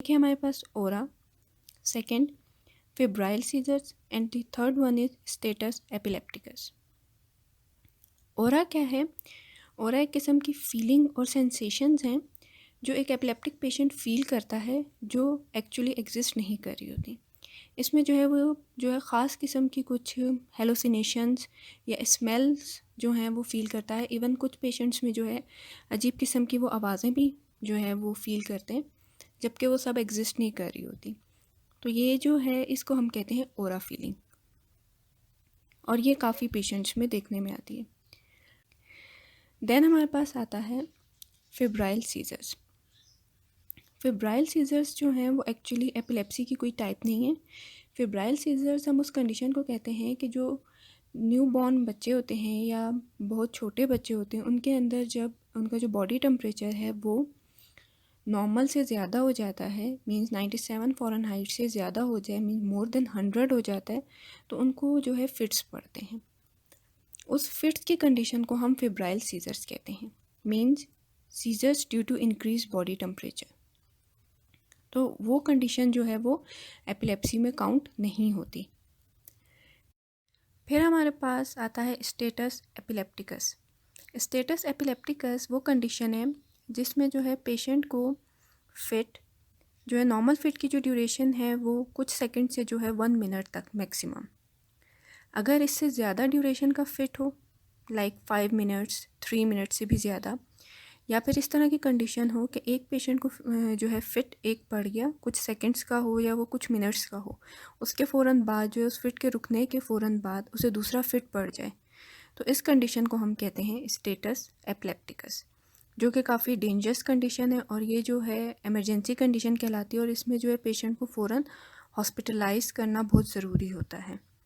एक है हमारे पास aura, second febrile seizures and the third one is status epilepticus. Aura क्या है? ओरा एक किस्म की फीलिंग और सेंसेशंस हैं जो एक एपिलेप्टिक पेशेंट फील करता है, जो एक्चुअली एग्जिस्ट नहीं कर रही होती। इसमें जो है वो जो है ख़ास किस्म की कुछ हेलोसिनेशंस या स्मेल्स जो हैं वो फ़ील करता है। इवन कुछ पेशेंट्स में जो है अजीब किस्म की वो आवाज़ें भी जो है वो फ़ील करते हैं, जबकि वो सब एग्जिस्ट नहीं कर रही होती। तो ये जो है इसको हम कहते हैं ओरा फीलिंग, और ये काफ़ी पेशेंट्स में देखने में आती है। देन हमारे पास आता है फेब्राइल सीजर्स। फेब्राइल सीजर्स जो हैं वो एक्चुअली एपिलेप्सी की कोई टाइप नहीं है। फेब्राइल सीजर्स हम उस कंडीशन को कहते हैं कि जो न्यू बॉर्न बच्चे होते हैं या बहुत छोटे बच्चे होते हैं, उनके अंदर जब उनका जो बॉडी टेम्परेचर है वो नॉर्मल से ज़्यादा हो जाता है, मींस 97 फ़ारेनहाइट से ज़्यादा हो जाए, मींस मोर देन 100 हो जाता है, तो उनको जो है फिट्स पड़ते हैं। उस फिट्स की कंडीशन को हम फेब्राइल सीजर्स कहते हैं, means seizures due to increase body temperature. तो वो कंडीशन जो है वो एपिलेप्सी में काउंट नहीं होती। फिर हमारे पास आता है स्टेटस एपिलेप्टिकस। स्टेटस एपिलेप्टिकस वो कंडीशन है जिसमें जो है पेशेंट को फिट जो है, नॉर्मल फिट की जो ड्यूरेशन है वो कुछ सेकंड से जो है 1 मिनट तक मैक्सिमम। अगर इससे ज़्यादा ड्यूरेशन का फिट हो, लाइक 5 मिनट्स, 3 मिनट से भी ज़्यादा, या फिर इस तरह की कंडीशन हो कि एक पेशेंट को जो है फिट एक पड़ गया, कुछ सेकंड्स का हो या वो कुछ मिनट्स का हो, उसके फ़ौरन बाद जो है उस फिट के रुकने के फ़ौरन बाद उसे दूसरा फिट पड़ जाए, तो इस कंडीशन को हम कहते हैं स्टेटस एपिलेप्टिकस, जो कि काफ़ी डेंजरस कंडीशन है और ये जो है इमरजेंसी कंडीशन कहलाती है, और इसमें जो है पेशेंट को फ़ौरन हॉस्पिटलाइज करना बहुत ज़रूरी होता है।